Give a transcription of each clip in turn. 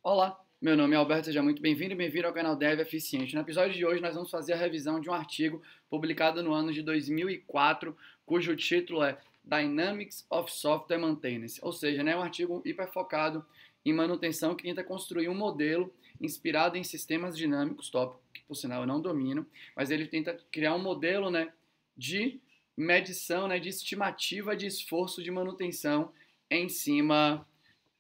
Olá, meu nome é Alberto, seja muito bem-vindo e bem-vindo ao canal Dev Eficiente. No episódio de hoje nós vamos fazer a revisão de um artigo publicado no ano de 2004, cujo título é Dynamics of Software Maintenance, ou seja, um artigo hiper focado em manutenção que tenta construir um modelo inspirado em sistemas dinâmicos, tópico que por sinal eu não domino, mas ele tenta criar um modelo de medição, de estimativa de esforço de manutenção em cima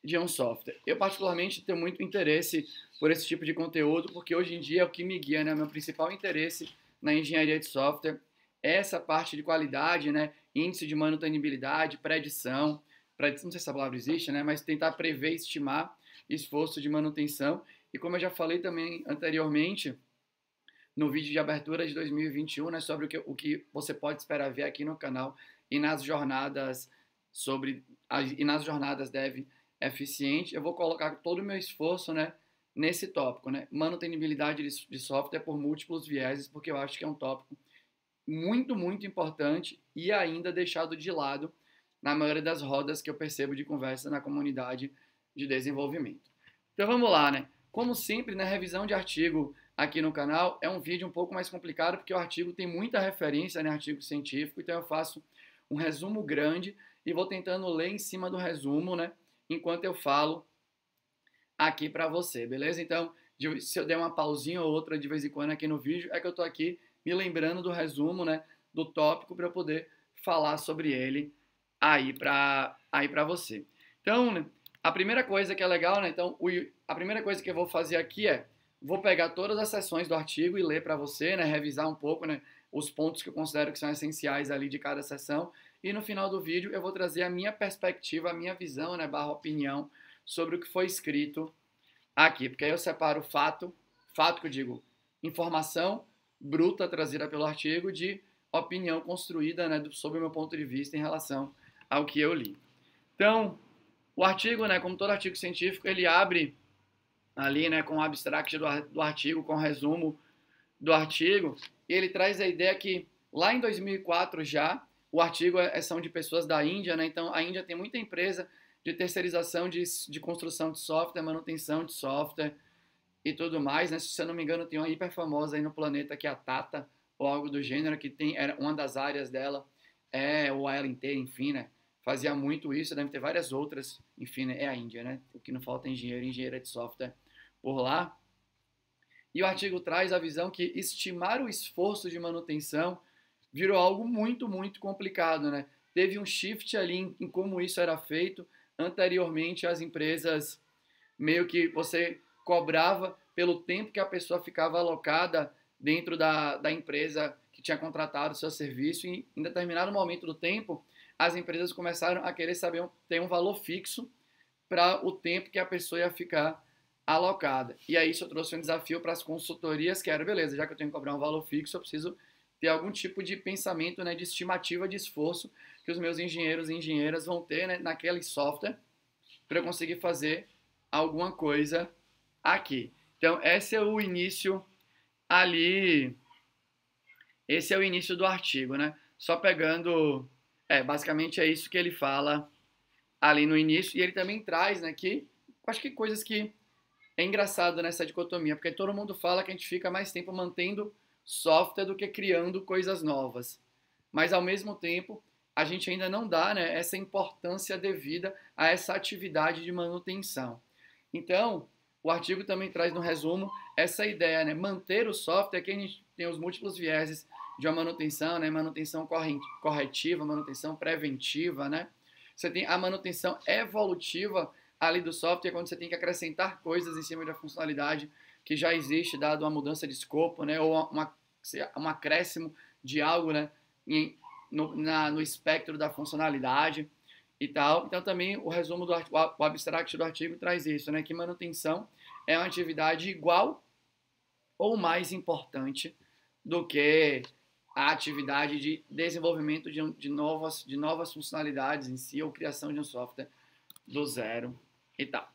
de um software. Eu particularmente tenho muito interesse por esse tipo de conteúdo, porque hoje em dia é o que me guia, meu principal interesse na engenharia de software é essa parte de qualidade, índice de manutenibilidade, predição, não sei se essa palavra existe, mas tentar prever e estimar esforço de manutenção. E como eu já falei também anteriormente, no vídeo de abertura de 2021, sobre o que você pode esperar ver aqui no canal e nas jornadas Dev Eficiente, eu vou colocar todo o meu esforço nesse tópico, manutenibilidade de software por múltiplos vieses, porque eu acho que é um tópico muito, muito importante e ainda deixado de lado na maioria das rodas que eu percebo de conversa na comunidade de desenvolvimento. Então vamos lá, Como sempre, revisão de artigo aqui no canal é um vídeo um pouco mais complicado, porque o artigo tem muita referência, artigo científico, então eu faço um resumo grande e vou tentando ler em cima do resumo, enquanto eu falo aqui para você, beleza? Então, se eu der uma pausinha ou outra de vez em quando aqui no vídeo, é que eu estou aqui me lembrando do resumo, do tópico para eu poder falar sobre ele aí para você. Então, a primeira coisa que é legal, então, a primeira coisa que eu vou fazer aqui vou pegar todas as seções do artigo e ler para você, revisar um pouco, os pontos que eu considero que são essenciais ali de cada seção. E no final do vídeo eu vou trazer a minha perspectiva, a minha visão, barra opinião, sobre o que foi escrito aqui. Porque aí eu separo fato que eu digo, informação bruta trazida pelo artigo, de opinião construída, sobre o meu ponto de vista em relação ao que eu li. Então, o artigo, como todo artigo científico, ele abre ali, com o abstract do artigo, com o resumo do artigo, e ele traz a ideia que lá em 2004 já, o artigo são de pessoas da Índia, então a Índia tem muita empresa de terceirização de construção de software, manutenção de software e tudo mais, Se eu não me engano, tem uma hiper famosa aí no planeta que é a Tata, ou algo do gênero, que era uma das áreas dela, ou ela inteira, enfim, fazia muito isso, deve ter várias outras, enfim, é a Índia, O que não falta é engenheiro de software por lá. E o artigo traz a visão que estimar o esforço de manutenção virou algo muito, muito complicado, Teve um shift ali em como isso era feito. Anteriormente, as empresas meio que você cobrava pelo tempo que a pessoa ficava alocada dentro da empresa que tinha contratado o seu serviço, e em determinado momento do tempo, as empresas começaram a querer ter um valor fixo para o tempo que a pessoa ia ficar alocada. E aí isso trouxe um desafio para as consultorias, que era, beleza, já que eu tenho que cobrar um valor fixo, eu preciso ter algum tipo de pensamento, de estimativa de esforço que os meus engenheiros e engenheiras vão ter, naquele software, para eu conseguir fazer alguma coisa aqui. Então, esse é o início ali, esse é o início do artigo, Só pegando, basicamente é isso que ele fala ali no início, e ele também traz, que acho que coisas que é engraçado nessa dicotomia, porque todo mundo fala que a gente fica mais tempo mantendo software do que criando coisas novas. Mas, ao mesmo tempo, a gente ainda não dá essa importância devida a essa atividade de manutenção. Então, o artigo também traz no resumo essa ideia, manter o software, que a gente tem os múltiplos vieses de uma manutenção, manutenção corretiva, manutenção preventiva, Você tem a manutenção evolutiva ali do software, quando você tem que acrescentar coisas em cima da funcionalidade que já existe, dado uma mudança de escopo, ou um acréscimo de algo, no espectro da funcionalidade e tal. Então, também o resumo o abstract do artigo traz isso, que manutenção é uma atividade igual ou mais importante do que a atividade de desenvolvimento de novas funcionalidades em si, ou criação de um software do zero e tal.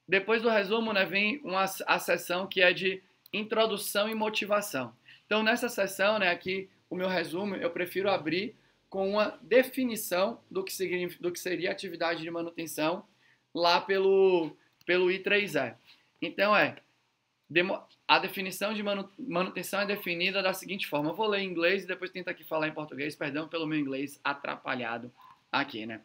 Depois do resumo, vem a seção que é de introdução e motivação. Então, nessa seção, aqui, o meu resumo, eu prefiro abrir com uma definição do que seria atividade de manutenção, lá pelo pelo I3E. Então, a definição de manutenção é definida da seguinte forma. Eu vou ler em inglês e depois tentar aqui falar em português. Perdão pelo meu inglês atrapalhado aqui, né?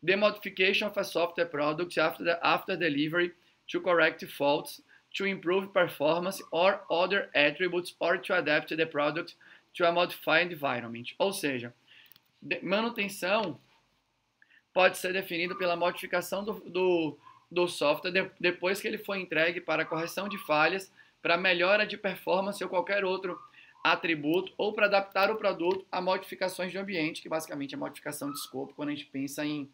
The modification of a software product after delivery to correct faults, to improve performance or other attributes, or to adapt the product to a modified environment. Ou seja, manutenção pode ser definido pela modificação do software depois que ele foi entregue para correção de falhas, para melhora de performance ou qualquer outro atributo, ou para adaptar o produto a modificações de ambiente, que basicamente é modificação de escopo quando a gente pensa em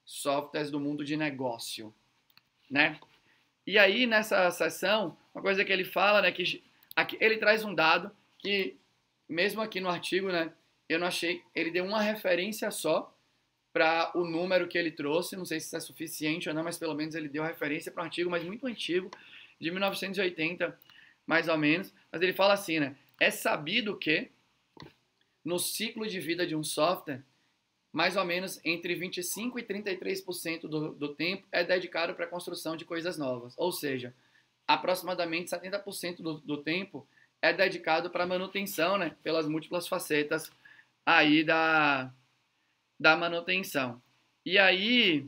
softwares do mundo de negócio, né? E aí, nessa sessão, uma coisa que ele fala, né, que aqui, ele traz um dado que, mesmo aqui no artigo, né, eu não achei, ele deu uma referência só para o número que ele trouxe, não sei se isso é suficiente ou não, mas pelo menos ele deu referência para um artigo, mas muito antigo, de 1980, mais ou menos, mas ele fala assim, né, é sabido que no ciclo de vida de um software, mais ou menos entre 25% e 33% do tempo é dedicado para a construção de coisas novas. Ou seja, aproximadamente 70% do tempo é dedicado para manutenção, né? Pelas múltiplas facetas aí da manutenção. E aí,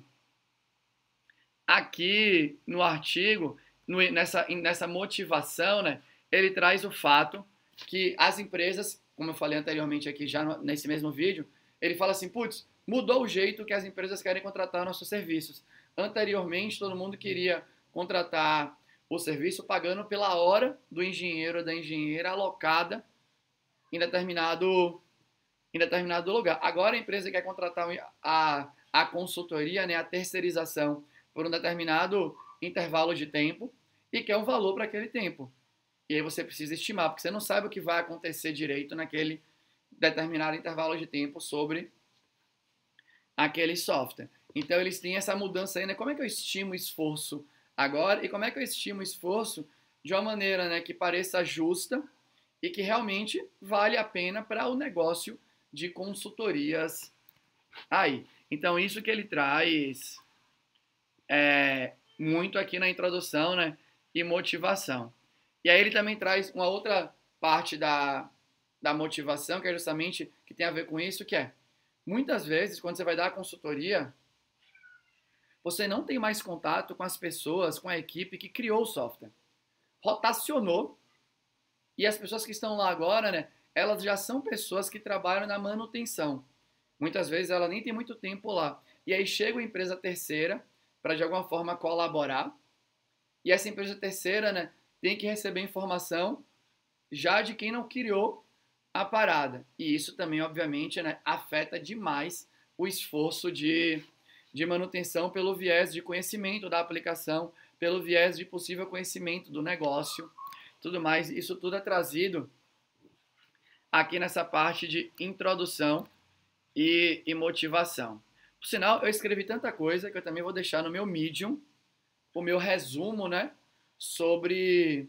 aqui no artigo, nessa motivação, né? Ele traz o fato que as empresas, como eu falei anteriormente aqui já nesse mesmo vídeo, ele fala assim, putz, mudou o jeito que as empresas querem contratar nossos serviços. Anteriormente, todo mundo queria contratar o serviço pagando pela hora do engenheiro ou da engenheira alocada em determinado lugar. Agora a empresa quer contratar a consultoria, né, a terceirização, por um determinado intervalo de tempo e quer um valor para aquele tempo. E aí você precisa estimar, porque você não sabe o que vai acontecer direito naquele determinado intervalo de tempo sobre aquele software. Então eles têm essa mudança aí, né? Como é que eu estimo esforço agora e como é que eu estimo esforço de uma maneira, né, que pareça justa e que realmente vale a pena para o negócio de consultorias aí. Então isso que ele traz muito aqui na introdução, né, e motivação. E aí ele também traz uma outra parte da motivação, que é justamente que tem a ver com isso, que é, muitas vezes, quando você vai dar a consultoria, você não tem mais contato com as pessoas, com a equipe que criou o software. Rotacionou, e as pessoas que estão lá agora, né, elas já são pessoas que trabalham na manutenção. Muitas vezes ela nem tem muito tempo lá. E aí chega uma empresa terceira para de alguma forma colaborar, e essa empresa terceira, né, tem que receber informação já de quem não criou a parada. E isso também, obviamente, né, afeta demais o esforço de manutenção pelo viés de conhecimento da aplicação, pelo viés de possível conhecimento do negócio, tudo mais. Isso tudo é trazido aqui nessa parte de introdução e motivação. Por sinal, eu escrevi tanta coisa que eu também vou deixar no meu Medium o meu resumo, né, sobre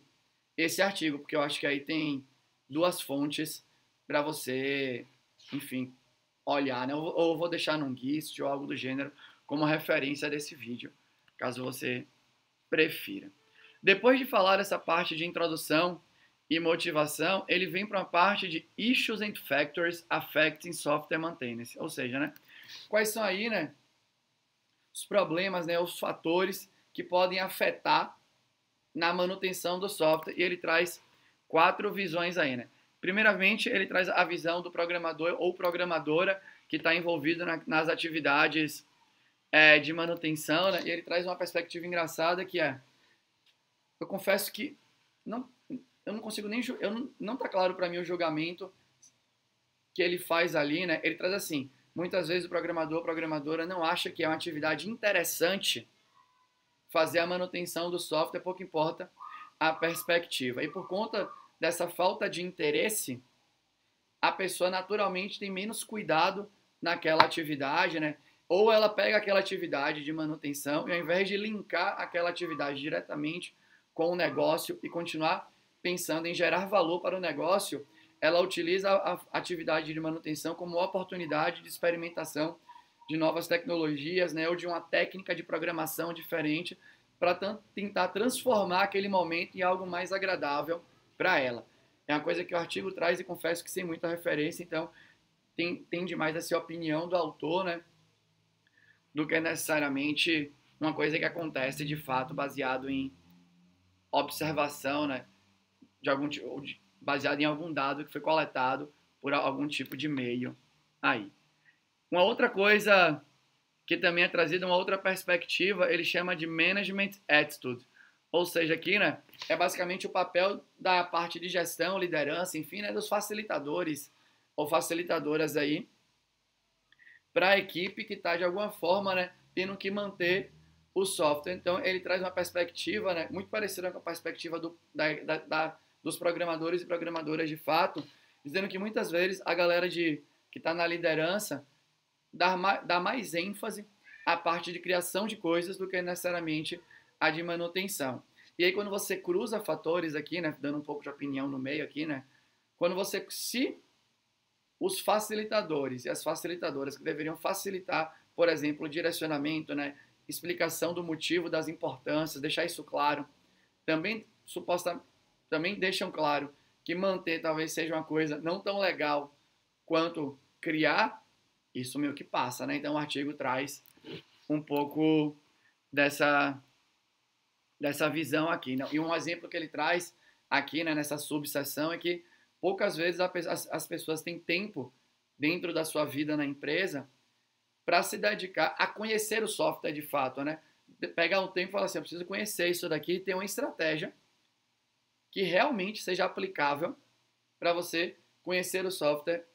esse artigo, porque eu acho que aí tem duas fontes para você, enfim, olhar, né? Ou eu vou deixar num GIST ou algo do gênero como referência desse vídeo, caso você prefira. Depois de falar essa parte de introdução e motivação, ele vem para uma parte de Issues and Factors Affecting Software Maintenance, ou seja, né, quais são aí, né, os problemas, né, os fatores que podem afetar na manutenção do software, e ele traz 4 visões aí, né? Primeiramente, ele traz a visão do programador ou programadora que está envolvido nas atividades de manutenção, né? E ele traz uma perspectiva engraçada que eu confesso que eu não consigo nem, não está claro para mim o julgamento que ele faz ali, né? Ele traz assim, muitas vezes o programador ou programadora não acha que é uma atividade interessante fazer a manutenção do software, pouco importa a perspectiva. E por conta dessa falta de interesse, a pessoa naturalmente tem menos cuidado naquela atividade, né? Ou ela pega aquela atividade de manutenção e ao invés de linkar aquela atividade diretamente com o negócio e continuar pensando em gerar valor para o negócio, ela utiliza a atividade de manutenção como oportunidade de experimentação de novas tecnologias, né, ou de uma técnica de programação diferente para tentar transformar aquele momento em algo mais agradável para ela. É uma coisa que o artigo traz e confesso que sem muita referência, então tende mais a ser a opinião do autor, né, do que necessariamente uma coisa que acontece de fato baseado em observação, né, de algum baseado em algum dado que foi coletado por algum tipo de meio aí. Uma outra coisa que também é trazida, uma outra perspectiva, ele chama de management attitude. Ou seja, aqui, né, é basicamente o papel da parte de gestão, liderança, enfim, né, dos facilitadores ou facilitadoras aí para a equipe que está, de alguma forma, né, tendo que manter o software. Então, ele traz uma perspectiva, né, muito parecida com a perspectiva dos programadores e programadoras de fato, dizendo que muitas vezes a galera que está na liderança dá mais ênfase à parte de criação de coisas do que necessariamente a de manutenção. E aí, quando você cruza fatores aqui, né, dando um pouco de opinião no meio aqui, né, quando você, se os facilitadores e as facilitadoras que deveriam facilitar, por exemplo, o direcionamento, né, explicação do motivo, das importâncias, deixar isso claro, também deixam claro que manter talvez seja uma coisa não tão legal quanto criar, isso meio que passa, né? Então o artigo traz um pouco dessa visão aqui, né? E um exemplo que ele traz aqui, né, nessa subseção é que poucas vezes as pessoas têm tempo dentro da sua vida na empresa para se dedicar a conhecer o software de fato, né? Pegar um tempo e falar assim, eu preciso conhecer isso daqui e ter uma estratégia que realmente seja aplicável para você conhecer o software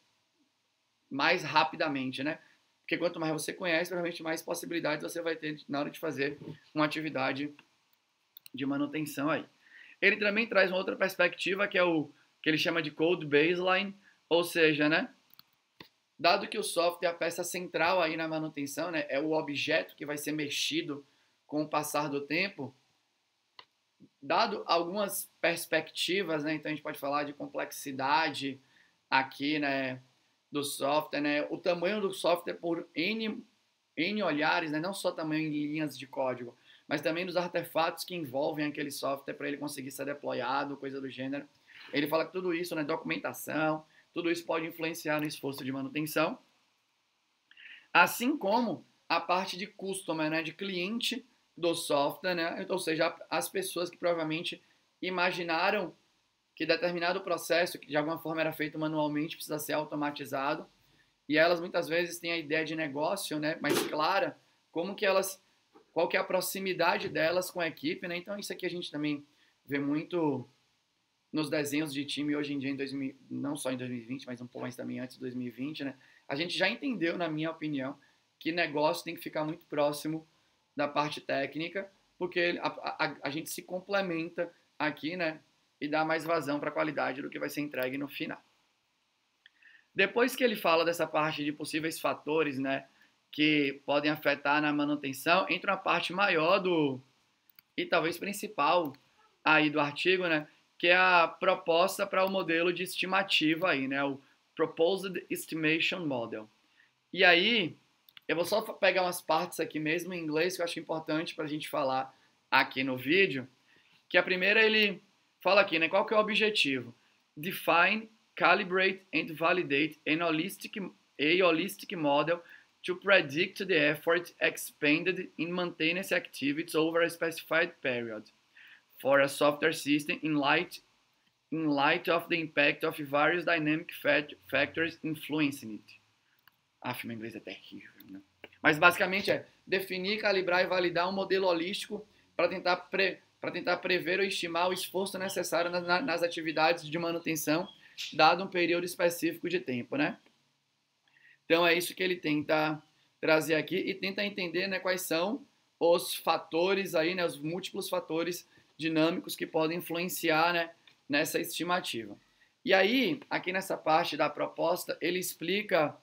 mais rapidamente, né? Porque quanto mais você conhece, provavelmente mais possibilidades você vai ter na hora de fazer uma atividade de manutenção aí. Ele também traz uma outra perspectiva que é o que ele chama de code baseline, ou seja, né, dado que o software é a peça central aí na manutenção, né, é o objeto que vai ser mexido com o passar do tempo, dado algumas perspectivas, né, então a gente pode falar de complexidade aqui, né, do software, né, o tamanho do software por N olhares, né, não só tamanho em linhas de código, mas também dos artefatos que envolvem aquele software para ele conseguir ser deployado, coisa do gênero. Ele fala que tudo isso, né, documentação, tudo isso pode influenciar no esforço de manutenção, assim como a parte de customer, né, de cliente do software, né, ou seja, as pessoas que provavelmente imaginaram que determinado processo, que de alguma forma era feito manualmente, precisa ser automatizado, e elas muitas vezes têm a ideia de negócio, né, mais clara, qual que é a proximidade delas com a equipe, né? Então isso aqui a gente também vê muito nos desenhos de time hoje em dia, não só em 2020, mas um pouco mais também antes de 2020, né? A gente já entendeu, na minha opinião, que negócio tem que ficar muito próximo da parte técnica, porque a gente se complementa aqui, né? E dá mais vazão para a qualidade do que vai ser entregue no final. Depois que ele fala dessa parte de possíveis fatores, né, que podem afetar na manutenção, entra uma parte maior e talvez principal aí do artigo, né, que é a proposta para o modelo de estimativa aí, né, o Proposed Estimation Model. E aí, eu vou só pegar umas partes aqui mesmo em inglês que eu acho importante para a gente falar aqui no vídeo, que a primeira ele fala aqui, né, qual que é o objetivo? Define, calibrate and validate a holistic model to predict the effort expended in maintenance activities over a specified period for a software system in light of the impact of various dynamic factors influencing it. Meu inglês é terrível, né? Mas basicamente é definir, calibrar e validar um modelo holístico para tentar prever ou estimar o esforço necessário nas atividades de manutenção, dado um período específico de tempo, né? Então é isso que ele tenta trazer aqui e tenta entender, né, quais são os fatores aí, né, os múltiplos fatores dinâmicos que podem influenciar, né, nessa estimativa. E aí, aqui nessa parte da proposta, ele explica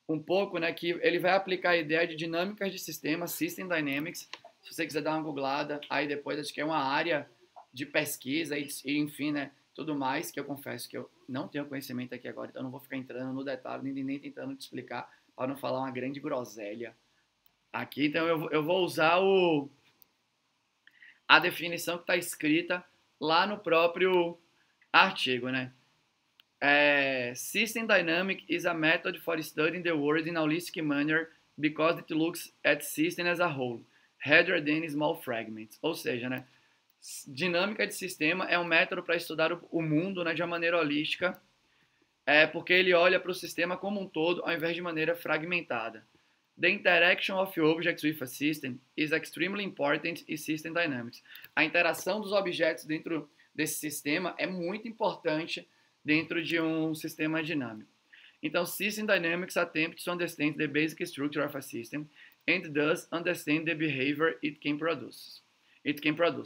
um pouco, né, que ele vai aplicar a ideia de dinâmicas de sistema, System Dynamics. Se você quiser dar uma googlada, aí depois acho que é uma área de pesquisa e enfim, né, tudo mais, que eu confesso que eu não tenho conhecimento aqui agora, então não vou ficar entrando no detalhe, nem tentando te explicar, para não falar uma grande groselha aqui. Então eu vou usar a definição que está escrita lá no próprio artigo, né? System dynamic is a method for studying the world in a holistic manner because it looks at system as a whole, rather than small fragments. Ou seja, né, dinâmica de sistema é um método para estudar o mundo, né, de uma maneira holística, porque ele olha para o sistema como um todo, ao invés de maneira fragmentada. The interaction of objects with a system is extremely important in system dynamics. A interação dos objetos dentro desse sistema é muito importante dentro de um sistema dinâmico. Então, System Dynamics attempts to understand the basic structure of a system and thus understand the behavior it can produce.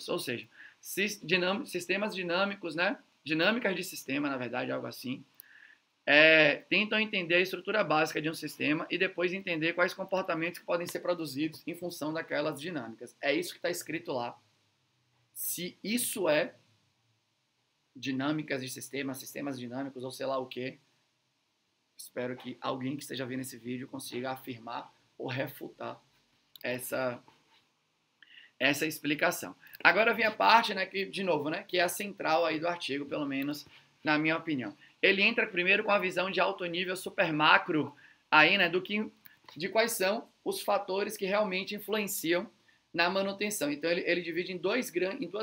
Ou seja, sistemas dinâmicos, né? Dinâmicas de sistema, na verdade, algo assim, tentam entender a estrutura básica de um sistema e depois entender quais comportamentos que podem ser produzidos em função daquelas dinâmicas. É isso que está escrito lá. Se isso é dinâmicas de sistemas, sistemas dinâmicos ou sei lá o que, espero que alguém que esteja vendo esse vídeo consiga afirmar ou refutar essa explicação. Agora vem a parte, né, que, de novo, né, que é a central aí do artigo, pelo menos na minha opinião. Ele entra primeiro com a visão de alto nível super macro aí, né, de quais são os fatores que realmente influenciam na manutenção. Então ele divide em duas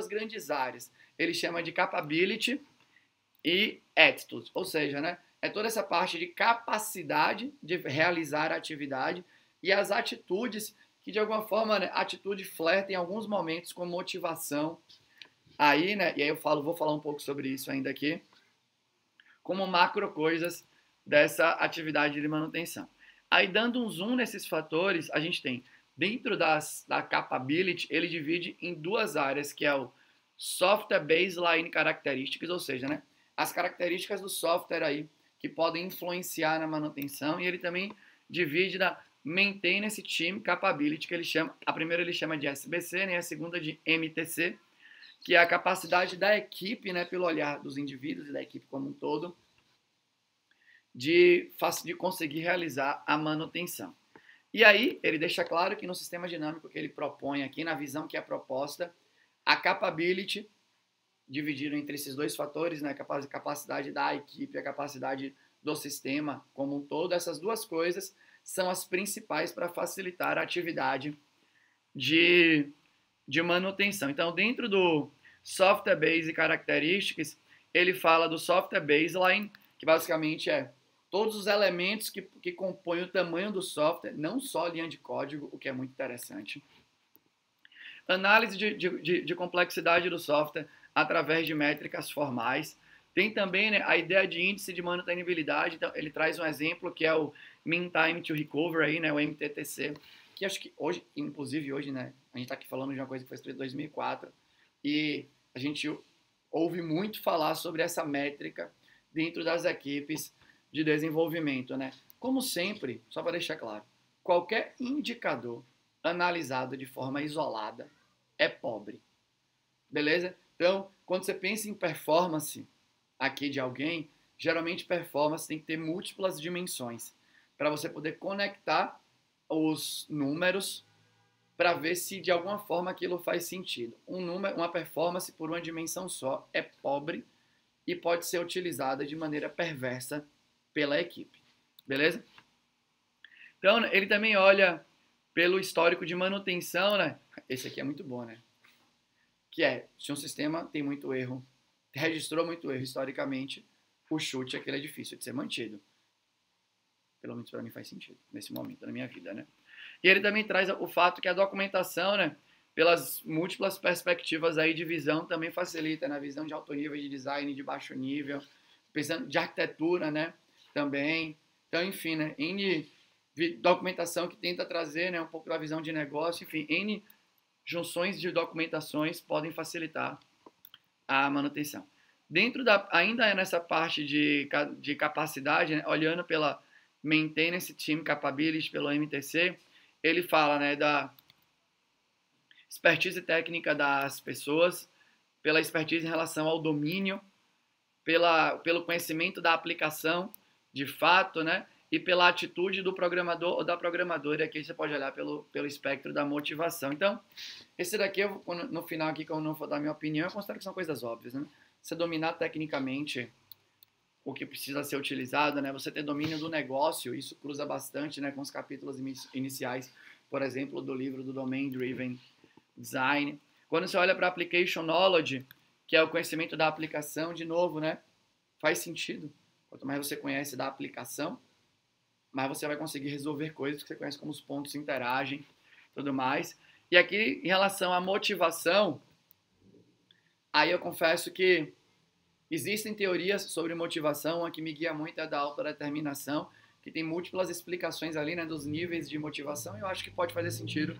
grandes áreas. Ele chama de capability e attitude, ou seja, né, é toda essa parte de capacidade de realizar a atividade e as atitudes que de alguma forma, né, atitude flerta em alguns momentos com motivação aí, né, e aí vou falar um pouco sobre isso ainda aqui, como macro coisas dessa atividade de manutenção. Aí dando um zoom nesses fatores, a gente tem dentro da capability, ele divide em duas áreas, que é o software baseline characteristics, ou seja, né, as características do software aí que podem influenciar na manutenção, e ele também divide da maintenance team capability, que ele chama, a primeira ele chama de SBC, né, a segunda de MTC, que é a capacidade da equipe, né, pelo olhar dos indivíduos e da equipe como um todo, de conseguir realizar a manutenção. E aí, ele deixa claro que no sistema dinâmico que ele propõe aqui, na visão que é proposta, a capability, dividido entre esses dois fatores, né, a capacidade da equipe, a capacidade do sistema como um todo, essas duas coisas são as principais para facilitar a atividade de manutenção. Então, dentro do Software Base Characteristics, ele fala do Software Baseline, que basicamente é todos os elementos que compõem o tamanho do software, não só a linha de código, o que é muito interessante. Análise de complexidade do software através de métricas formais. Tem também, né, a ideia de índice de manutenibilidade. Então, ele traz um exemplo que é o Mean Time to Recover, aí, né, o MTTC, que acho que hoje, inclusive hoje, né, a gente está aqui falando de uma coisa que foi escrita em 2004, e a gente ouve muito falar sobre essa métrica dentro das equipes de desenvolvimento, né? Como sempre, só para deixar claro, qualquer indicador analisado de forma isolada é pobre, beleza? Então, quando você pensa em performance aqui de alguém, geralmente performance tem que ter múltiplas dimensões para você poder conectar os números para ver se de alguma forma aquilo faz sentido. Uma performance por uma dimensão só é pobre e pode ser utilizada de maneira perversa pela equipe, beleza? Então, ele também olha pelo histórico de manutenção, né? Esse aqui é muito bom, né? Que é, se um sistema tem muito erro, registrou muito erro historicamente, o chute é que ele é difícil de ser mantido. Pelo menos para mim faz sentido, nesse momento da minha vida, né? E ele também traz o fato que a documentação, né, pelas múltiplas perspectivas aí de visão, também facilita, na visão de alto nível, de design, de baixo nível, pensando de arquitetura, né, também. Então, enfim, né, N documentação que tenta trazer, né, um pouco da visão de negócio, enfim, N junções de documentações podem facilitar a manutenção. Ainda nessa parte de capacidade, né, olhando pela Maintenance Team Capability, pelo MTC, ele fala, né, da expertise técnica das pessoas, pela expertise em relação ao domínio, pelo conhecimento da aplicação de fato, né, e pela atitude do programador ou da programadora. E aqui você pode olhar pelo espectro da motivação. Então, esse daqui, no final aqui, quando eu não for dar minha opinião, eu considero que são coisas óbvias, né? Você dominar tecnicamente o que precisa ser utilizado, né? Você ter domínio do negócio, isso cruza bastante, né, com os capítulos iniciais, por exemplo, do livro do Domain Driven Design. Quando você olha para Application Knowledge, que é o conhecimento da aplicação, de novo, né? Faz sentido. Quanto mais você conhece da aplicação, mais você vai conseguir resolver coisas que você conhece como os pontos interagem, tudo mais. E aqui, em relação à motivação, aí eu confesso que existem teorias sobre motivação, a que me guia muito é da autodeterminação, que tem múltiplas explicações ali, né, dos níveis de motivação, e eu acho que pode fazer sentido,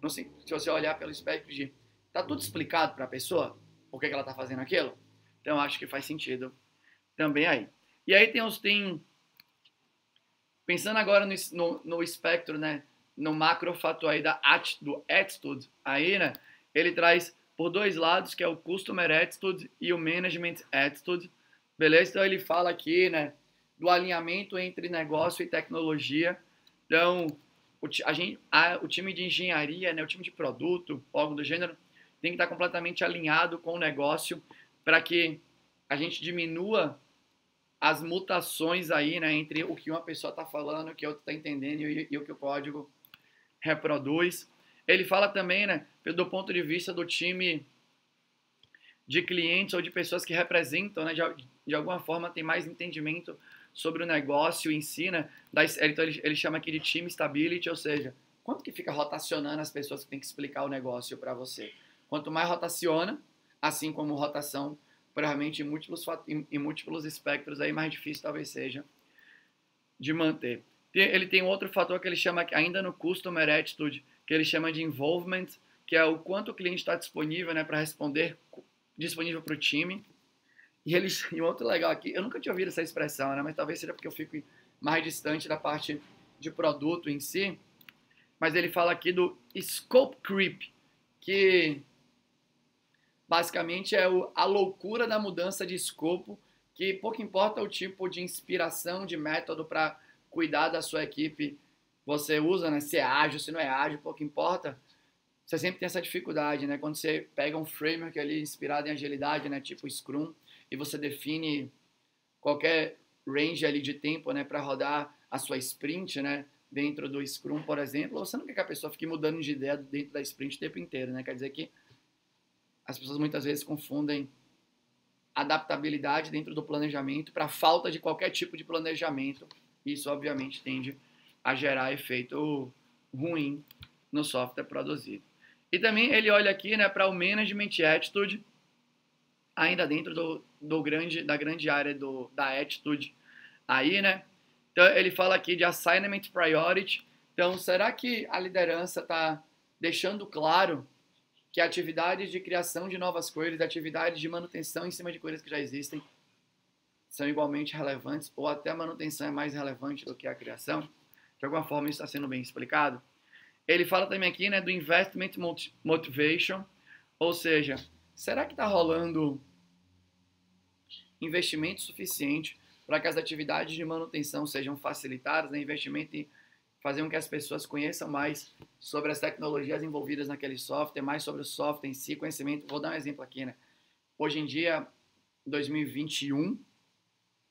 se você olhar pelo espectro de tá tudo explicado para a pessoa, por que ela está fazendo aquilo, então eu acho que faz sentido também aí. E aí pensando agora no espectro, né, no macrofator aí do attitude, aí, né, ele traz por dois lados, que é o Customer Attitude e o Management Attitude, beleza? Então ele fala aqui, né, do alinhamento entre negócio e tecnologia. Então, o time de engenharia, né, o time de produto, algo do gênero, tem que estar completamente alinhado com o negócio para que a gente diminua as mutações aí, né, entre o que uma pessoa está falando, o que outra está entendendo e o que o código reproduz. Ele fala também, né, do ponto de vista do time de clientes ou de pessoas que representam, né, de alguma forma tem mais entendimento sobre o negócio em si, né, então ele chama aqui de team stability, ou seja, quanto que fica rotacionando as pessoas que tem que explicar o negócio para você. Quanto mais rotaciona, assim como rotação provavelmente em múltiplos espectros, aí mais difícil talvez seja de manter. Ele tem outro fator que ele chama, ainda no Customer Attitude, que ele chama de involvement, que é o quanto o cliente está disponível, né, para responder, disponível para o time. E outro legal aqui, eu nunca tinha ouvido essa expressão, né, mas talvez seja porque eu fico mais distante da parte de produto em si, mas ele fala aqui do scope creep, que basicamente é a loucura da mudança de escopo, que pouco importa o tipo de inspiração, de método para cuidar da sua equipe você usa, né? Se é ágil, se não é ágil, pouco importa. Você sempre tem essa dificuldade, né? Quando você pega um framework ali inspirado em agilidade, né? Tipo Scrum, e você define qualquer range ali de tempo, né? Para rodar a sua sprint, né? Dentro do Scrum, por exemplo, você não quer que a pessoa fique mudando de ideia dentro da sprint o tempo inteiro, né? Quer dizer que as pessoas muitas vezes confundem adaptabilidade dentro do planejamento para falta de qualquer tipo de planejamento. Isso, obviamente, tende a gerar efeito ruim no software produzido. E também ele olha aqui, né, para o Management Attitude, ainda dentro da grande área da Attitude aí, né? Então, ele fala aqui de Assignment Priority. Então, será que a liderança está deixando claro que atividades de criação de novas queries, atividades de manutenção em cima de queries que já existem, são igualmente relevantes, ou até a manutenção é mais relevante do que a criação? De alguma forma isso está sendo bem explicado. Ele fala também aqui, né, do Investment Motivation, ou seja, será que está rolando investimento suficiente para que as atividades de manutenção sejam facilitadas, né, investimento em fazer com que as pessoas conheçam mais sobre as tecnologias envolvidas naquele software, mais sobre o software em si, conhecimento. Vou dar um exemplo aqui, né? Hoje em dia, 2021,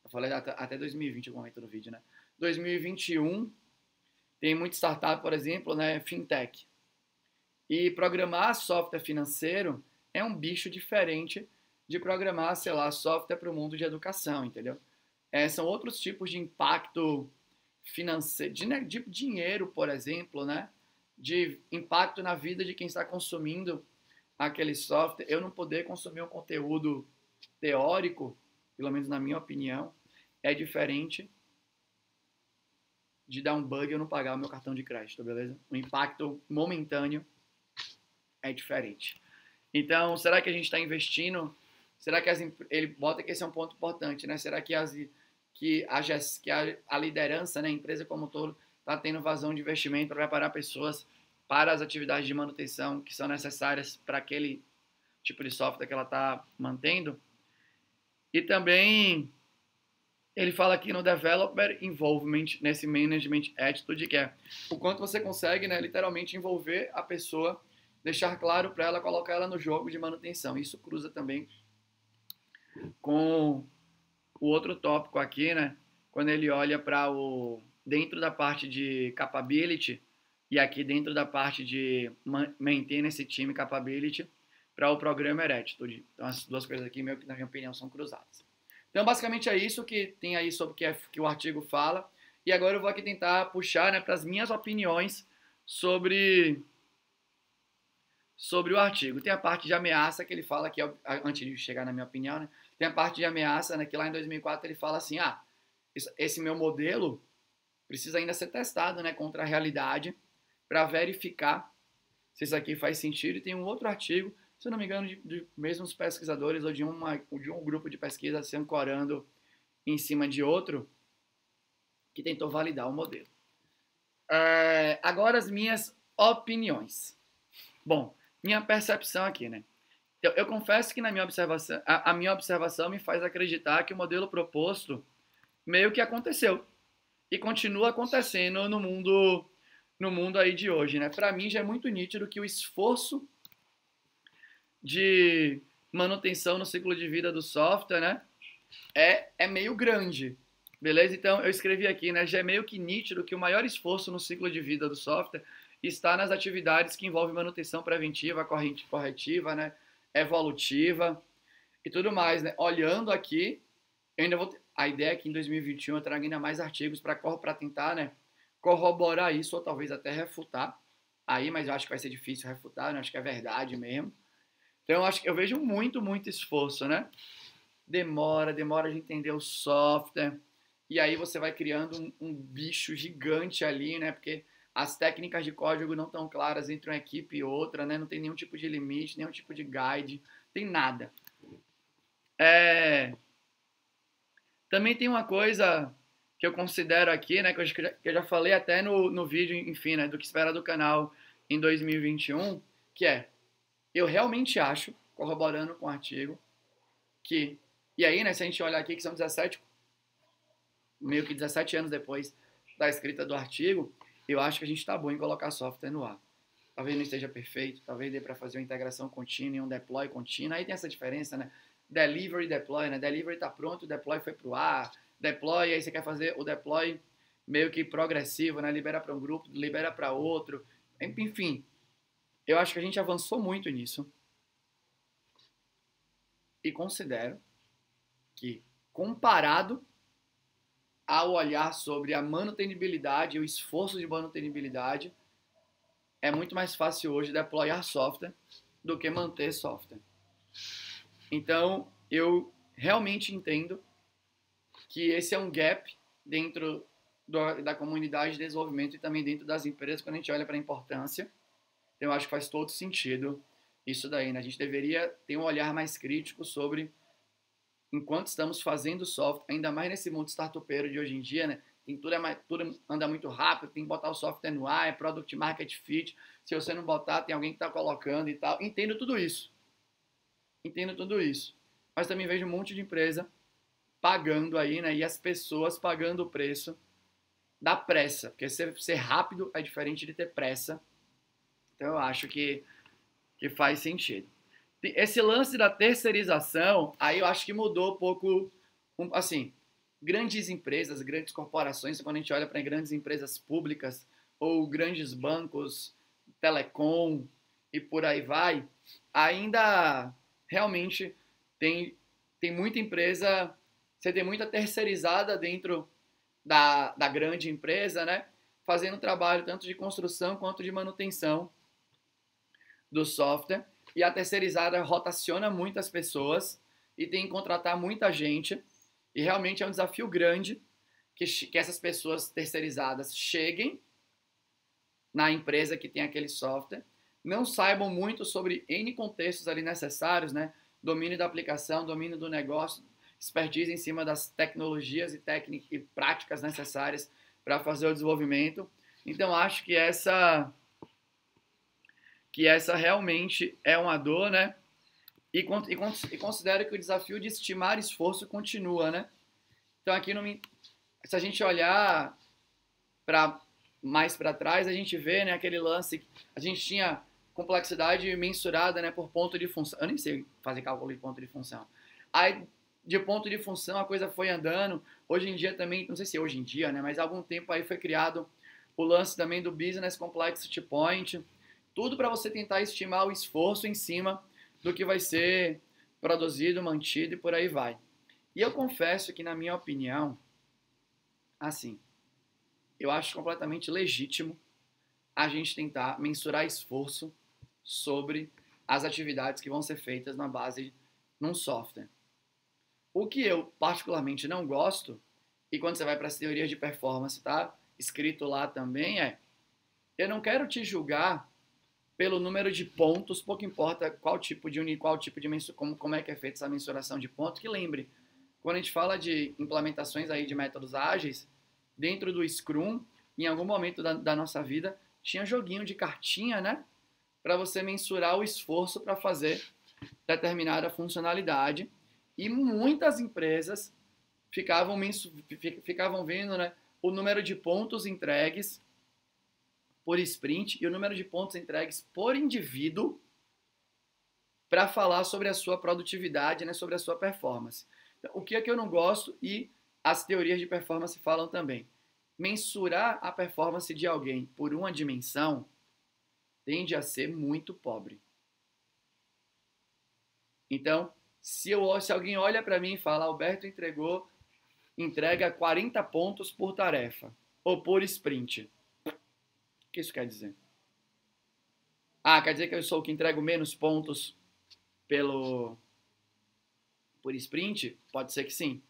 eu falei até 2020 no momento do vídeo, né? 2021, tem muita startup, por exemplo, né, fintech. E programar software financeiro é um bicho diferente de programar, sei lá, software para o mundo de educação, entendeu? São outros tipos de impacto financeiro, de dinheiro, por exemplo, né? De impacto na vida de quem está consumindo aquele software. Eu não poder consumir um conteúdo teórico, pelo menos na minha opinião, é diferente de dar um bug e eu não pagar o meu cartão de crédito, beleza? O impacto momentâneo é diferente. Então, será que a gente está investindo? Será que ele bota que esse é um ponto importante, né? Será que a liderança, né, a empresa como um todo, está tendo vazão de investimento para preparar pessoas para as atividades de manutenção que são necessárias para aquele tipo de software que ela está mantendo? E também Ele fala aqui no Developer Involvement, nesse Management Attitude, que é o quanto você consegue, né, literalmente envolver a pessoa, deixar claro para ela, colocar ela no jogo de manutenção. Isso cruza também com o outro tópico aqui, né, quando ele olha para o dentro da parte de capability e aqui dentro da parte de maintain esse time capability para o Programmer Attitude. Então, as duas coisas aqui, meio que na minha opinião, são cruzadas. Então, basicamente é isso que tem aí sobre que o artigo fala. E agora eu vou aqui tentar puxar, né, para as minhas opiniões sobre o artigo. Tem a parte de ameaça que ele fala que, antes de chegar na minha opinião, né, tem a parte de ameaça, né, que lá em 2004 ele fala assim, esse meu modelo precisa ainda ser testado, né, contra a realidade para verificar se isso aqui faz sentido. E tem um outro artigo, se eu não me engano, de mesmos pesquisadores ou de um grupo de pesquisa se ancorando em cima de outro que tentou validar o modelo. Agora as minhas opiniões. Bom, minha percepção aqui, né? Eu confesso que na minha observação, a minha observação me faz acreditar que o modelo proposto meio que aconteceu e continua acontecendo no mundo aí de hoje, né? Para mim já é muito nítido que o esforço de manutenção no ciclo de vida do software, né, é meio grande, beleza? Então eu escrevi aqui, né, já é meio que nítido que o maior esforço no ciclo de vida do software está nas atividades que envolvem manutenção preventiva, corretiva, né, evolutiva e tudo mais, né? Olhando aqui, eu ainda vou a ideia é que em 2021 eu traga ainda mais artigos para tentar, né, corroborar isso ou talvez até refutar aí, mas eu acho que vai ser difícil refutar, né? Acho que é verdade mesmo. Então eu vejo muito esforço, né? Demora de entender o software. E aí você vai criando um bicho gigante ali, né? Porque as técnicas de código não estão claras entre uma equipe e outra, né? Não tem nenhum tipo de limite, nenhum tipo de guide, tem nada. Também tem uma coisa que eu considero aqui, né? Que eu já falei até no vídeo, enfim, né? Do que espera do canal em 2021, que é, eu realmente acho, corroborando com o artigo, que, e aí, né, se a gente olhar aqui que são meio que 17 anos depois da escrita do artigo, eu acho que a gente está bom em colocar software no ar. Talvez não esteja perfeito, talvez dê para fazer uma integração contínua e um deploy contínuo. Aí tem essa diferença, né? Delivery, deploy, né? Delivery está pronto, o deploy foi para o ar. Deploy, aí você quer fazer o deploy meio que progressivo, né? Libera para um grupo, libera para outro. Enfim, eu acho que a gente avançou muito nisso. E considero que, comparado ao olhar sobre a manutenibilidade e o esforço de manutenibilidade, é muito mais fácil hoje deployar software do que manter software. Então, eu realmente entendo que esse é um gap dentro da comunidade de desenvolvimento e também dentro das empresas quando a gente olha para a importância. Então, eu acho que faz todo sentido isso daí, né? A gente deveria ter um olhar mais crítico sobre enquanto estamos fazendo software, ainda mais nesse mundo startupeiro de hoje em dia, né? Tudo anda muito rápido, tem que botar o software no ar, é product market fit. Se você não botar, tem alguém que está colocando e tal. Entendo tudo isso. Mas também vejo um monte de empresa pagando aí, né? E as pessoas pagando o preço da pressa. Porque ser rápido é diferente de ter pressa. Então eu acho que faz sentido. Esse lance da terceirização, aí eu acho que mudou um pouco, assim, grandes empresas, grandes corporações, quando a gente olha para grandes empresas públicas ou grandes bancos, telecom e por aí vai, ainda realmente tem muita empresa, você tem muita terceirizada dentro da grande empresa, né? Fazendo trabalho tanto de construção quanto de manutenção do software. E a terceirizada rotaciona muitas pessoas e tem que contratar muita gente. E realmente é um desafio grande que essas pessoas terceirizadas cheguem na empresa que tem aquele software, não saibam muito sobre N contextos ali necessários, né? Domínio da aplicação, domínio do negócio, expertise em cima das tecnologias e técnicas e práticas necessárias para fazer o desenvolvimento. Então, acho que essa realmente é uma dor, né? E considero que o desafio de estimar esforço continua, né? Então aqui se a gente olhar mais para trás, a gente vê, né, aquele lance, a gente tinha complexidade mensurada, né, por ponto de função. Eu nem sei fazer cálculo de ponto de função. Aí, de ponto de função, a coisa foi andando. Hoje em dia também, não sei se é hoje em dia, né, mas há algum tempo aí foi criado o lance também do Business Complexity Point. Tudo para você tentar estimar o esforço em cima do que vai ser produzido, mantido e por aí vai. E eu confesso que, na minha opinião, assim, eu acho completamente legítimo a gente tentar mensurar esforço sobre as atividades que vão ser feitas na base num software. O que eu particularmente não gosto, e quando você vai para as teorias de performance, tá escrito lá também, eu não quero te julgar pelo número de pontos, pouco importa qual tipo de como é que é feita essa mensuração de pontos, que lembre, quando a gente fala de implementações aí de métodos ágeis, dentro do Scrum, em algum momento da nossa vida, tinha joguinho de cartinha, né? Para você mensurar o esforço para fazer determinada funcionalidade. E muitas empresas ficavam vendo, né, o número de pontos entregues por sprint e o número de pontos entregues por indivíduo para falar sobre a sua produtividade, né, sobre a sua performance. Então, o que é que eu não gosto e as teorias de performance falam também. Mensurar a performance de alguém por uma dimensão tende a ser muito pobre. Então, se alguém olha para mim e fala, Alberto entrega 40 pontos por tarefa ou por sprint. O que isso quer dizer? Quer dizer que eu sou o que entrego menos pontos por sprint? Pode ser que sim.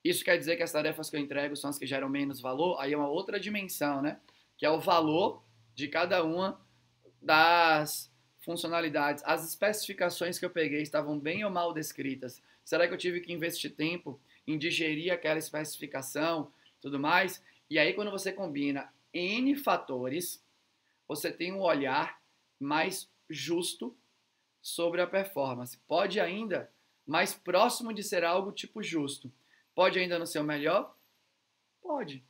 Isso quer dizer que as tarefas que eu entrego são as que geram menos valor? Aí é uma outra dimensão, né? Que é o valor de cada uma das funcionalidades. As especificações que eu peguei estavam bem ou mal descritas? Será que eu tive que investir tempo em digerir aquela especificação, tudo mais? E aí quando você combina N fatores, você tem um olhar mais justo sobre a performance. Pode ainda mais próximo de ser algo tipo justo. Pode ainda não ser o melhor? Pode.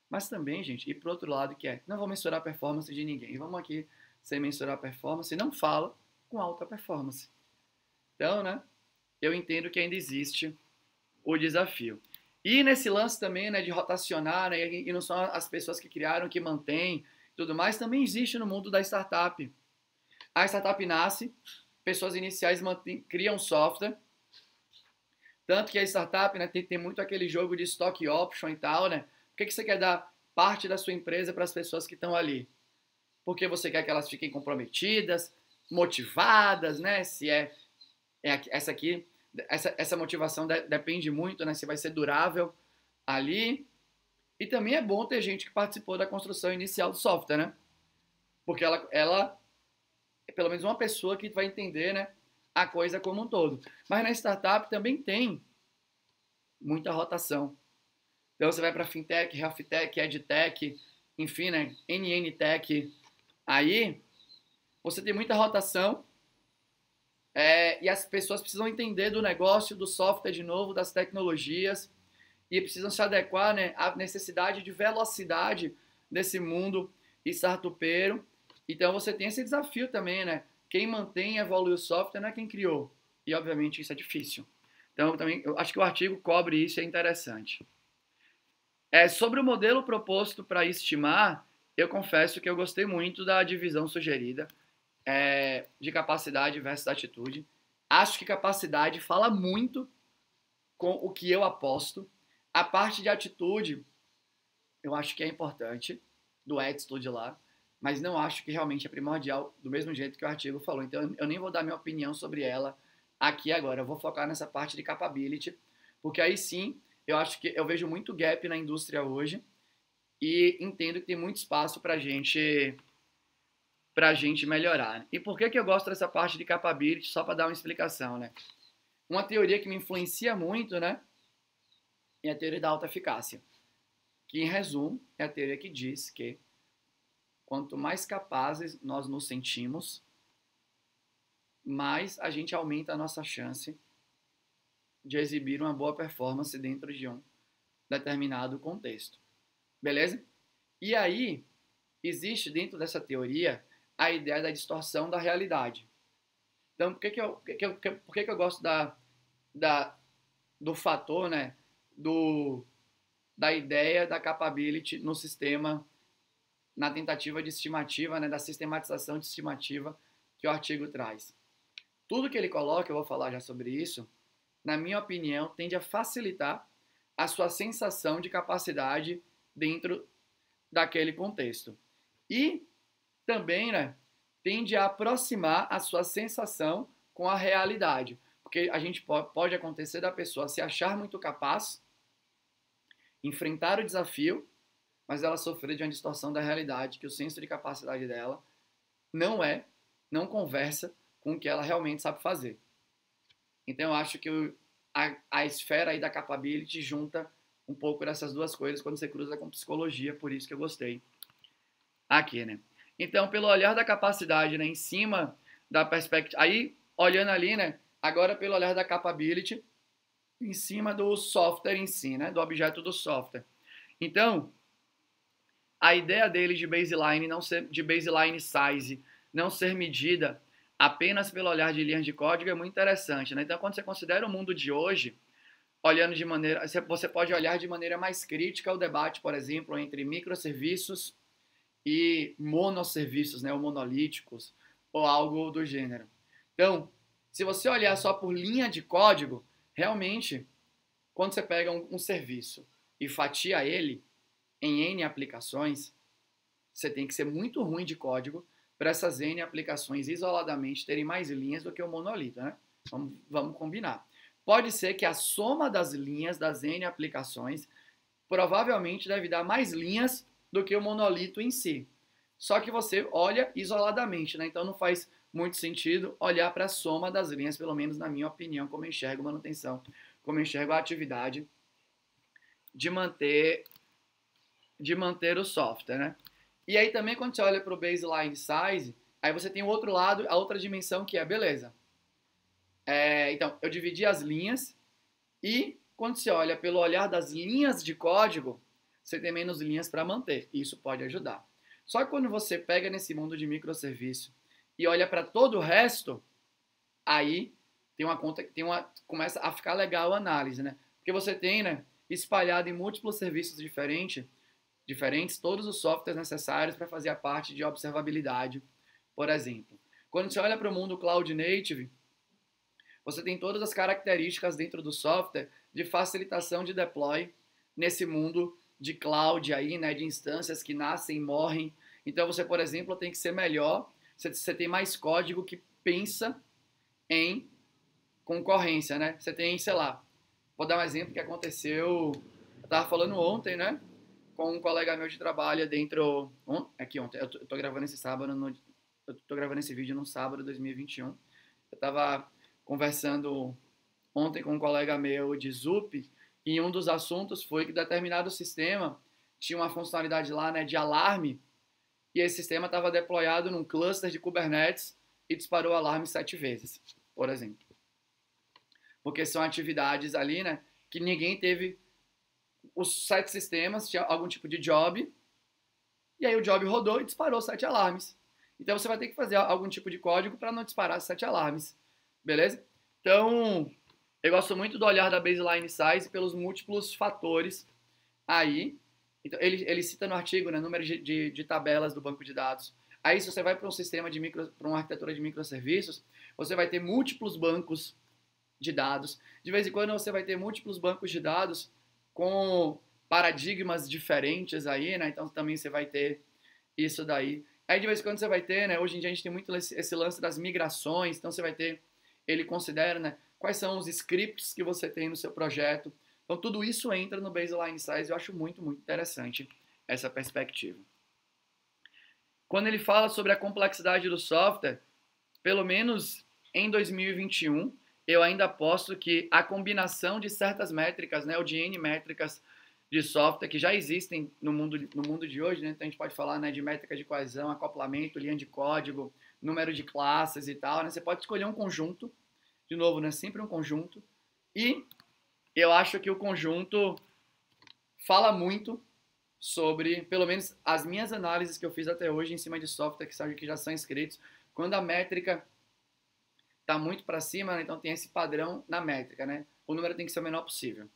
Mas também, gente, e pro outro lado que não vou mensurar a performance de ninguém. Vamos aqui sem mensurar a performance, não fala com alta performance. Então, né, eu entendo que ainda existe o desafio. E nesse lance também, né, de rotacionar, né, e não são as pessoas que criaram, que mantêm, tudo mais, também existe no mundo da startup. A startup nasce, pessoas iniciais criam software, tanto que a startup, né, tem muito aquele jogo de stock option e tal, né? Por que você quer dar parte da sua empresa para as pessoas que estão ali? Porque você quer que elas fiquem comprometidas, motivadas, né? Se essa motivação depende muito, né? Se vai ser durável ali. E também é bom ter gente que participou da construção inicial do software, né? Porque ela é pelo menos uma pessoa que vai entender, né, a coisa como um todo. Mas na startup também tem muita rotação. Então você vai para fintech, health tech, edtech, enfim, né, NNTech. Aí você tem muita rotação e as pessoas precisam entender do negócio, do software de novo, das tecnologias e precisam se adequar, né, à necessidade de velocidade desse mundo startupeiro. Então você tem esse desafio também, né? Quem mantém e evolui o software não é quem criou. E obviamente isso é difícil. Então também eu acho que o artigo cobre isso e é interessante. Sobre o modelo proposto para estimar, eu confesso que eu gostei muito da divisão sugerida de capacidade versus atitude. Acho que capacidade fala muito com o que eu aposto. A parte de atitude, eu acho que é importante, do attitude lá, mas não acho que realmente é primordial, do mesmo jeito que o artigo falou. Então, eu nem vou dar minha opinião sobre ela aqui agora. Eu vou focar nessa parte de capability, porque aí sim, eu acho que eu vejo muito gap na indústria hoje e entendo que tem muito espaço para gente melhorar. E por que eu gosto dessa parte de capability? Só para dar uma explicação, né? Uma teoria que me influencia muito, né? É a teoria da alta eficácia, que em resumo é a teoria que diz que quanto mais capazes nós nos sentimos, mais a gente aumenta a nossa chance de exibir uma boa performance dentro de um determinado contexto. Beleza? E aí, existe dentro dessa teoria a ideia da distorção da realidade. Então, por que eu gosto do fator, né, da ideia da capability no sistema, na tentativa de estimativa, né, da sistematização de estimativa que o artigo traz? Tudo que ele coloca, eu vou falar já sobre isso, na minha opinião, tende a facilitar a sua sensação de capacidade dentro daquele contexto. E também, né, tende a aproximar a sua sensação com a realidade. Porque a gente pode acontecer da pessoa se achar muito capaz, enfrentar o desafio, mas ela sofrer de uma distorção da realidade, que o senso de capacidade dela não conversa com o que ela realmente sabe fazer. Então eu acho que a esfera aí da capability junta um pouco dessas duas coisas quando você cruza com psicologia, por isso que eu gostei aqui, né? Então, pelo olhar da capacidade, né, em cima da perspectiva, aí olhando ali, né, agora pelo olhar da capability em cima do software em si, né, do objeto do software. Então, a ideia dele de baseline size não ser medida apenas pelo olhar de linhas de código é muito interessante, né? Então, quando você considera o mundo de hoje, olhando de maneira, você pode olhar de maneira mais crítica o debate, por exemplo, entre microserviços e monosserviços, né, ou monolíticos, ou algo do gênero. Então, se você olhar só por linha de código, realmente, quando você pega um serviço e fatia ele em N aplicações, você tem que ser muito ruim de código para essas N aplicações isoladamente terem mais linhas do que o monolito, né? Vamos combinar. Pode ser que a soma das linhas das N aplicações provavelmente deve dar mais linhas do que o monolito em si. Só que você olha isoladamente, né? Então não faz muito sentido olhar para a soma das linhas, pelo menos na minha opinião, como eu enxergo manutenção, como eu enxergo a atividade de manter o software, né? E aí também quando você olha para o baseline size, aí você tem o outro lado, a outra dimensão que é, beleza. Então, eu dividi as linhas e quando você olha pelo olhar das linhas de código, você tem menos linhas para manter. Isso pode ajudar. Só que quando você pega nesse mundo de microserviço e olha para todo o resto, aí começa a ficar legal a análise, né? Porque você tem, né, espalhado em múltiplos serviços diferentes todos os softwares necessários para fazer a parte de observabilidade, por exemplo. Quando você olha para o mundo Cloud Native, você tem todas as características dentro do software de facilitação de deploy nesse mundo de cloud aí, né, de instâncias que nascem e morrem. Então você, por exemplo, tem que ser melhor, você tem mais código que pensa em concorrência, né? Você tem, sei lá, vou dar um exemplo que aconteceu, eu estava falando ontem, né, com um colega meu de trabalho dentro, ontem, eu tô gravando esse sábado, eu tô gravando esse vídeo no sábado de 2021, eu estava conversando ontem com um colega meu de Zup, e um dos assuntos foi que determinado sistema tinha uma funcionalidade lá, né, de alarme, e esse sistema estava deployado num cluster de Kubernetes e disparou o alarme 7 vezes, por exemplo. Porque são atividades ali, né, que ninguém teve, os 7 sistemas tinham algum tipo de job, e aí o job rodou e disparou 7 alarmes. Então você vai ter que fazer algum tipo de código para não disparar 7 alarmes, beleza? Então, eu gosto muito do olhar da baseline size pelos múltiplos fatores aí. Então, ele cita no artigo, né, número de tabelas do banco de dados. Aí, se você vai para um sistema para uma arquitetura de microserviços, você vai ter múltiplos bancos de dados. De vez em quando, você vai ter múltiplos bancos de dados com paradigmas diferentes aí, né? Então, também você vai ter isso daí. Aí, de vez em quando, você vai ter, né? Hoje em dia, a gente tem muito esse lance das migrações. Então, você vai ter, ele considera, né, quais são os scripts que você tem no seu projeto. Então, tudo isso entra no baseline size. Eu acho muito, muito interessante essa perspectiva. Quando ele fala sobre a complexidade do software, pelo menos em 2021, eu ainda aposto que a combinação de certas métricas, né, ou de N métricas de software que já existem no mundo de hoje, né? Então a gente pode falar, né, de métrica de coesão, acoplamento, linha de código, número de classes e tal, né? Você pode escolher um conjunto, de novo, né, sempre um conjunto, e eu acho que o conjunto fala muito sobre, pelo menos as minhas análises que eu fiz até hoje em cima de software que já são inscritos, quando a métrica está muito para cima, né, então tem esse padrão na métrica, né? O número tem que ser o menor possível.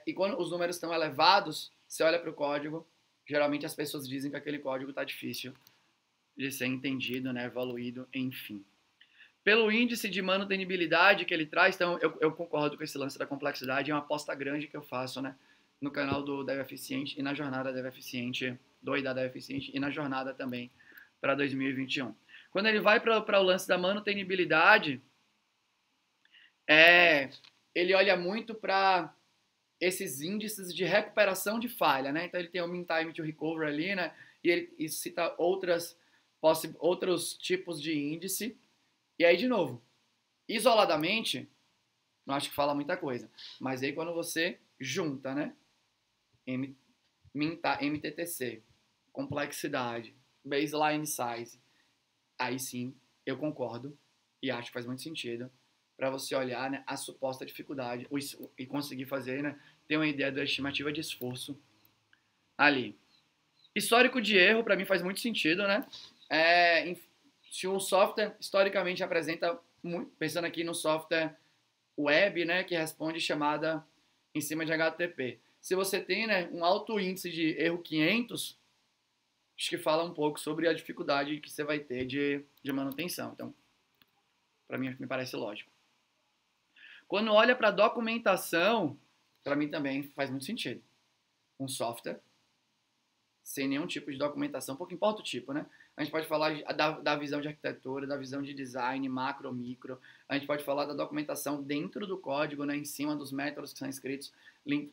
E quando os números estão elevados, você olha para o código, geralmente as pessoas dizem que aquele código está difícil de ser entendido, né, evoluído, enfim. Pelo índice de manutenibilidade que ele traz, então eu concordo com esse lance da complexidade, é uma aposta grande que eu faço, né, no canal do Dev Eficiente e na jornada Dev Eficiente, do IDA Dev Eficiente e na jornada também para 2021. Quando ele vai para o lance da manutenibilidade, ele olha muito para esses índices de recuperação de falha, né? Então ele tem o mean time to recover ali, né? E ele cita outros tipos de índice. E aí, de novo, isoladamente, não acho que fala muita coisa. Mas aí quando você junta, né? MTTC, complexidade, baseline size, aí sim eu concordo e acho que faz muito sentido para você olhar, né, a suposta dificuldade e conseguir fazer, né, ter uma ideia da estimativa de esforço ali. Histórico de erro, para mim, faz muito sentido, né? Se um software historicamente apresenta, pensando aqui no software web, né, que responde chamada em cima de HTTP. Se você tem, né, um alto índice de erro 500, acho que fala um pouco sobre a dificuldade que você vai ter de manutenção. Então, para mim, me parece lógico. Quando olha para a documentação, para mim também faz muito sentido. Um software sem nenhum tipo de documentação, pouco importa o tipo, né? A gente pode falar da visão de arquitetura, da visão de design, macro, micro. A gente pode falar da documentação dentro do código, né, em cima dos métodos que são escritos,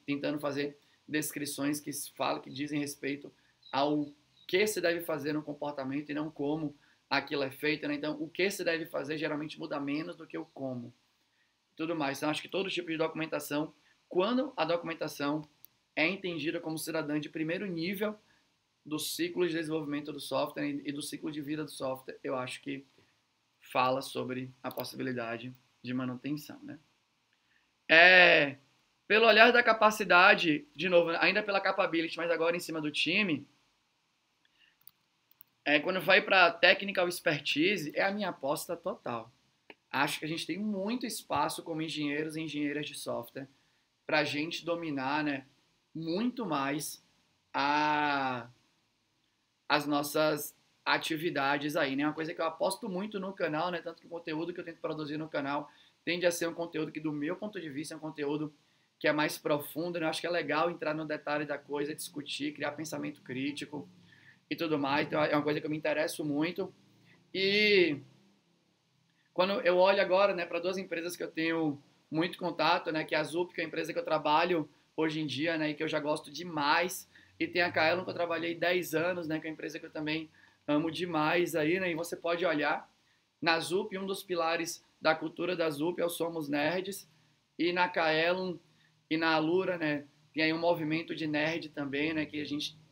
tentando fazer descrições que dizem respeito ao que se deve fazer no comportamento e não como aquilo é feito, né? Então, o que se deve fazer geralmente muda menos do que o como. Tudo mais. Então, acho que todo tipo de documentação, quando a documentação é entendida como cidadã de primeiro nível do ciclo de desenvolvimento do software e do ciclo de vida do software, eu acho que fala sobre a possibilidade de manutenção, né? Pelo olhar da capacidade, de novo, ainda pela capability, mas agora em cima do time, quando vai para technical expertise, é a minha aposta total. Acho que a gente tem muito espaço como engenheiros e engenheiras de software para a gente dominar, né, muito mais as nossas atividades aí, né? Uma coisa que eu aposto muito no canal, né? Tanto que o conteúdo que eu tento produzir no canal tende a ser um conteúdo que, do meu ponto de vista, é um conteúdo que é mais profundo, né? Eu acho que é legal entrar no detalhe da coisa, discutir, criar pensamento crítico e tudo mais. Então, é uma coisa que eu me interesso muito. E quando eu olho agora, né, para duas empresas que eu tenho muito contato, né, que é a Zup, que é a empresa que eu trabalho hoje em dia, né, e que eu já gosto demais, e tem a Kaelon, que eu trabalhei 10 anos, né, que é uma empresa que eu também amo demais aí, né, e você pode olhar na Zup, um dos pilares da cultura da Zup é o Somos Nerds, e na Kaelon e na Alura, né, tem aí um movimento de nerd também, né, que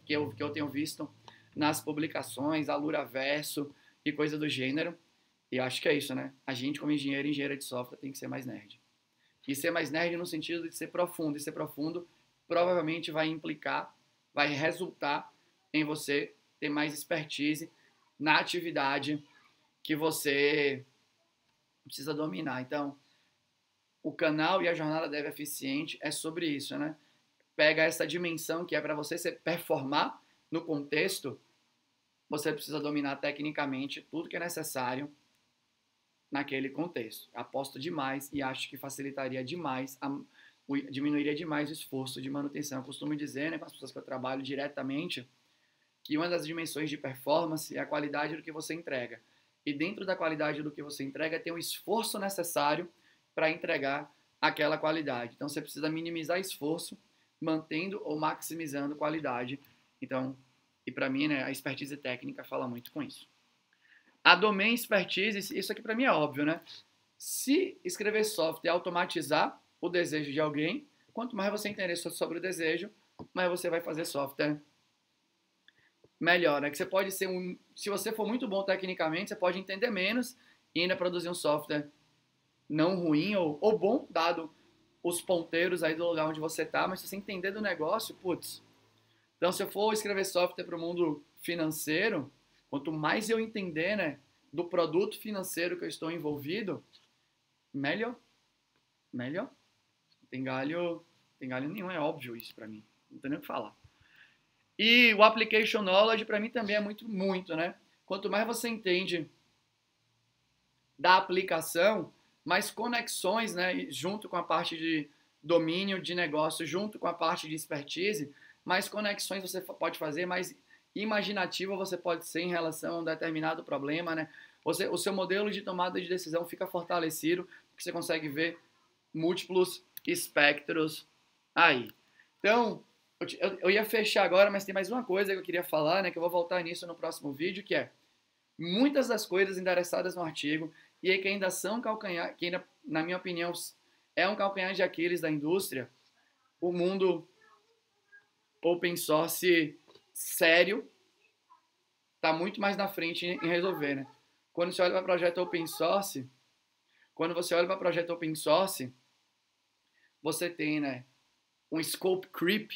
eu tenho visto nas publicações, Alura Verso e coisa do gênero. E eu acho que é isso, né? A gente, como engenheiro e engenheira de software, tem que ser mais nerd. E ser mais nerd no sentido de ser profundo. E ser profundo provavelmente vai implicar, vai resultar em você ter mais expertise na atividade que você precisa dominar. Então, o canal e a jornada Dev Eficiente é sobre isso, né? Pega essa dimensão que é para você se performar no contexto, você precisa dominar tecnicamente tudo que é necessário naquele contexto. Aposto demais e acho que facilitaria demais, diminuiria demais o esforço de manutenção. Eu costumo dizer, né, com as pessoas que eu trabalho diretamente, que uma das dimensões de performance é a qualidade do que você entrega. E dentro da qualidade do que você entrega, tem o esforço necessário para entregar aquela qualidade. Então, você precisa minimizar esforço, mantendo ou maximizando qualidade. Então, e para mim, né, a expertise técnica fala muito com isso. A domain expertise, isso aqui para mim é óbvio, né? Se escrever software é automatizar o desejo de alguém, quanto mais você entender sobre o desejo, mais você vai fazer software melhor, né? Que você pode ser se você for muito bom tecnicamente, você pode entender menos e ainda produzir um software não ruim ou bom, dado os ponteiros aí do lugar onde você está, mas se você entender do negócio, putz. Então, se eu for escrever software para o mundo financeiro, quanto mais eu entender, né, do produto financeiro que eu estou envolvido, melhor. Melhor. Tem galho nenhum, é óbvio isso para mim. Não tem nem o que falar. E o application knowledge para mim também é muito, né? Quanto mais você entende da aplicação, mais conexões, né, junto com a parte de domínio de negócio, junto com a parte de expertise, mais conexões você pode fazer, mais imaginativo você pode ser em relação a um determinado problema, né? O seu modelo de tomada de decisão fica fortalecido, porque você consegue ver múltiplos espectros aí. Então, eu ia fechar agora, mas tem mais uma coisa que eu queria falar, né, que eu vou voltar nisso no próximo vídeo, que é muitas das coisas endereçadas no artigo e que ainda são calcanhar, que ainda, na minha opinião, é um calcanhar de Aquiles da indústria, o mundo open source sério está muito mais na frente em resolver, né? Quando você olha para projeto open source, você tem, né, um scope creep.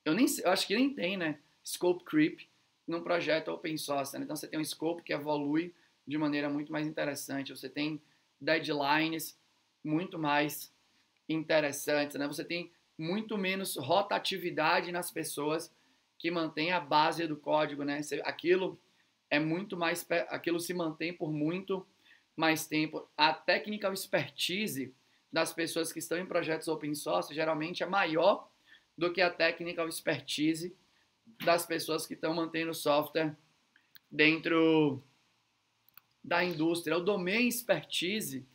Eu acho que nem tem, né, scope creep num projeto open source, né? Então você tem um scope que evolui de maneira muito mais interessante. Você tem deadlines muito mais interessantes, né? Você tem muito menos rotatividade nas pessoas que mantêm a base do código, né? Aquilo se mantém por muito mais tempo. A technical expertise das pessoas que estão em projetos open source geralmente é maior do que a technical expertise das pessoas que estão mantendo software dentro da indústria. O domain expertise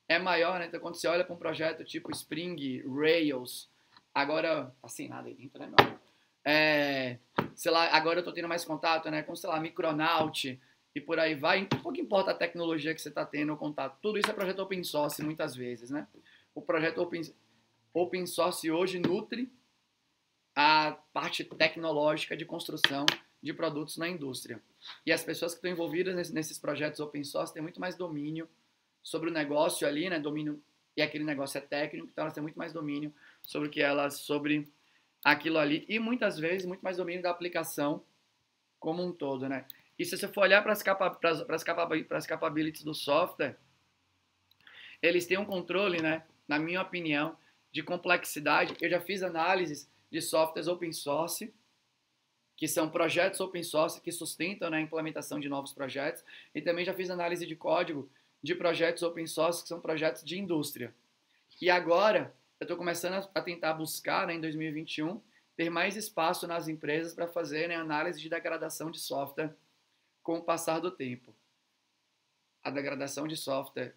é maior, né? Então, quando você olha para um projeto tipo Spring, Rails, agora, assim, nada aí dentro, né, meu? Sei lá, agora eu tô tendo mais contato, né, com, sei lá, Micronaut e por aí vai. Pouco importa a tecnologia que você tá tendo contato. Tudo isso é projeto open source muitas vezes, né? O projeto open source hoje nutre a parte tecnológica de construção de produtos na indústria. E as pessoas que estão envolvidas nesses projetos open source têm muito mais domínio sobre o negócio ali, né? Domínio, e aquele negócio é técnico, então elas têm muito mais domínio sobre sobre aquilo ali e muitas vezes muito mais domínio da aplicação como um todo, né? E se você for olhar para as capabilities do software, eles têm um controle, né? Na minha opinião, de complexidade. Eu já fiz análises de softwares open source, que são projetos open source que sustentam, né, a implementação de novos projetos, e também já fiz análise de código de projetos open source que são projetos de indústria. E agora, eu estou começando a tentar buscar, né, em 2021, ter mais espaço nas empresas para fazer, né, análise de degradação de software com o passar do tempo. A degradação de software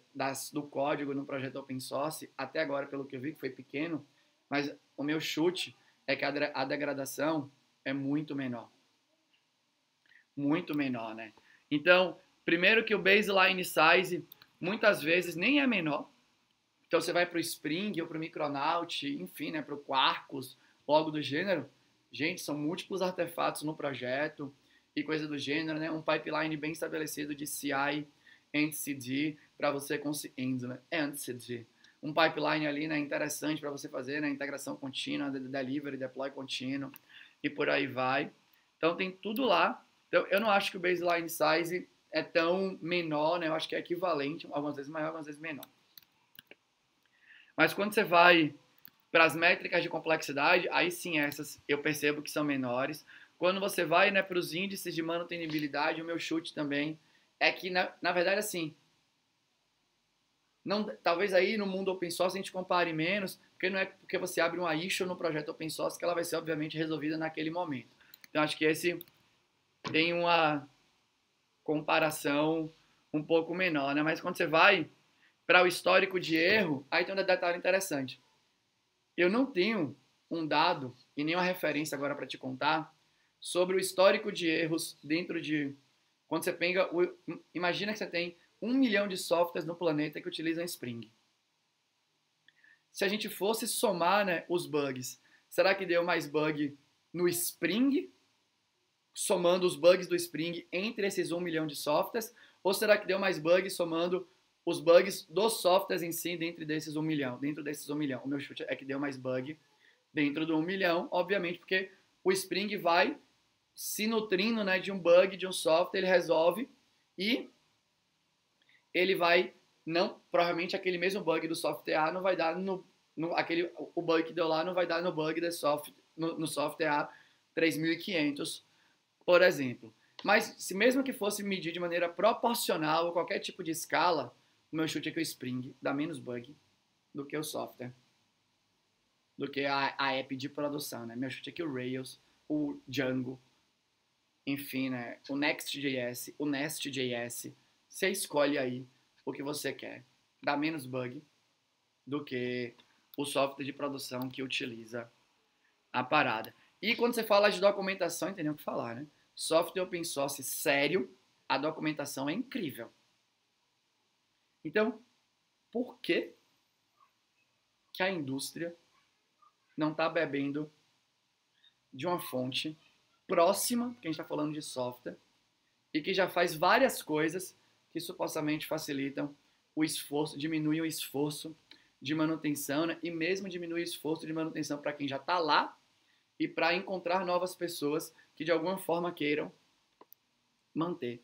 do código no projeto open source, até agora, pelo que eu vi, que foi pequeno, mas o meu chute é que a degradação é muito menor. Muito menor, né? Então, primeiro que o baseline size muitas vezes nem é menor. Então você vai para o Spring ou para o Micronaut, enfim, né, para o Quarkus, algo do gênero. Gente, são múltiplos artefatos no projeto e coisa do gênero, né? Um pipeline bem estabelecido de CI and CD para você conseguir, né? And CD. Um pipeline ali, né, interessante para você fazer, né, integração contínua, delivery, deploy contínuo e por aí vai. Então tem tudo lá. Então, eu não acho que o baseline size é tão menor, né? Eu acho que é equivalente, algumas vezes maior, algumas vezes menor. Mas quando você vai para as métricas de complexidade, aí sim essas eu percebo que são menores. Quando você vai, né, para os índices de manutenibilidade, o meu chute também é que, na verdade, assim, não, talvez aí no mundo open source a gente compare menos, porque não é porque você abre uma issue no projeto open source que ela vai ser, obviamente, resolvida naquele momento. Então, acho que esse tem uma comparação um pouco menor, né? Mas quando você vai para o histórico de erro, aí tem um detalhe interessante. Eu não tenho um dado e nenhuma referência agora para te contar sobre o histórico de erros dentro de... Quando você pega... Imagina que você tem 1 milhão de softwares no planeta que utilizam Spring. Se a gente fosse somar, né, os bugs, será que deu mais bug no Spring, somando os bugs do Spring entre esses 1 milhão de softwares? Ou será que deu mais bug somando os bugs dos softwares em si dentro desses 1 milhão. O meu chute é que deu mais bug dentro do 1 milhão, obviamente, porque o Spring vai se nutrindo, né, de um bug, de um software, ele resolve e ele vai, não, provavelmente aquele mesmo bug do software A não vai dar o bug que deu lá não vai dar no bug no software A 3500, por exemplo. Mas se mesmo que fosse medir de maneira proporcional ou qualquer tipo de escala, o meu chute é que o Spring dá menos bug do que o software, do que a app de produção, né? Meu chute é que o Rails, o Django, enfim, né? O Next.js, o Nest.js, você escolhe aí o que você quer. Dá menos bug do que o software de produção que utiliza a parada. E quando você fala de documentação, entendeu o que falar, né? Software open source sério, a documentação é incrível. Então, por que a indústria não está bebendo de uma fonte próxima, que a gente está falando de software, e que já faz várias coisas que supostamente facilitam o esforço, diminuem o esforço de manutenção, né? E mesmo diminui o esforço de manutenção para quem já está lá e para encontrar novas pessoas que de alguma forma queiram manter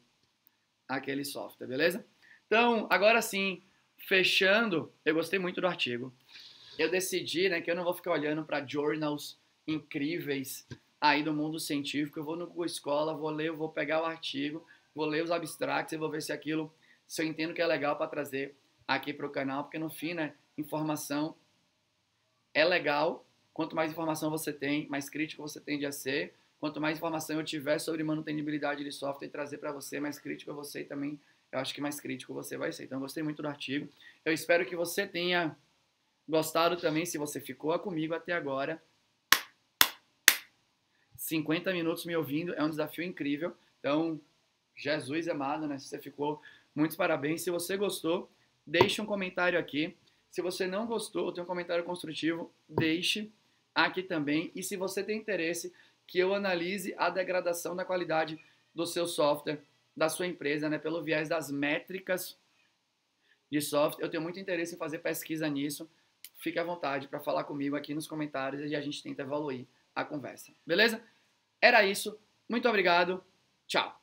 aquele software, beleza? Então, agora sim, fechando, eu gostei muito do artigo. Eu decidi, né, que eu não vou ficar olhando para journals incríveis aí do mundo científico. Eu vou no Google Scholar, vou ler, eu vou pegar o artigo, vou ler os abstracts e vou ver se eu entendo que é legal para trazer aqui para o canal, porque no fim, né, informação é legal. Quanto mais informação você tem, mais crítico você tende a ser. Quanto mais informação eu tiver sobre manutenibilidade de software e trazer para você, mais crítico você também, eu acho que mais crítico você vai ser. Então, eu gostei muito do artigo. Eu espero que você tenha gostado também, se você ficou comigo até agora. 50 minutos me ouvindo, é um desafio incrível. Então, Jesus amado, né? Se você ficou, muitos parabéns. Se você gostou, deixe um comentário aqui. Se você não gostou, tem um comentário construtivo, deixe aqui também. E se você tem interesse que eu analise a degradação da qualidade do seu software, da sua empresa, né, pelo viés das métricas de software, eu tenho muito interesse em fazer pesquisa nisso. Fique à vontade para falar comigo aqui nos comentários e a gente tenta evoluir a conversa. Beleza? Era isso. Muito obrigado. Tchau.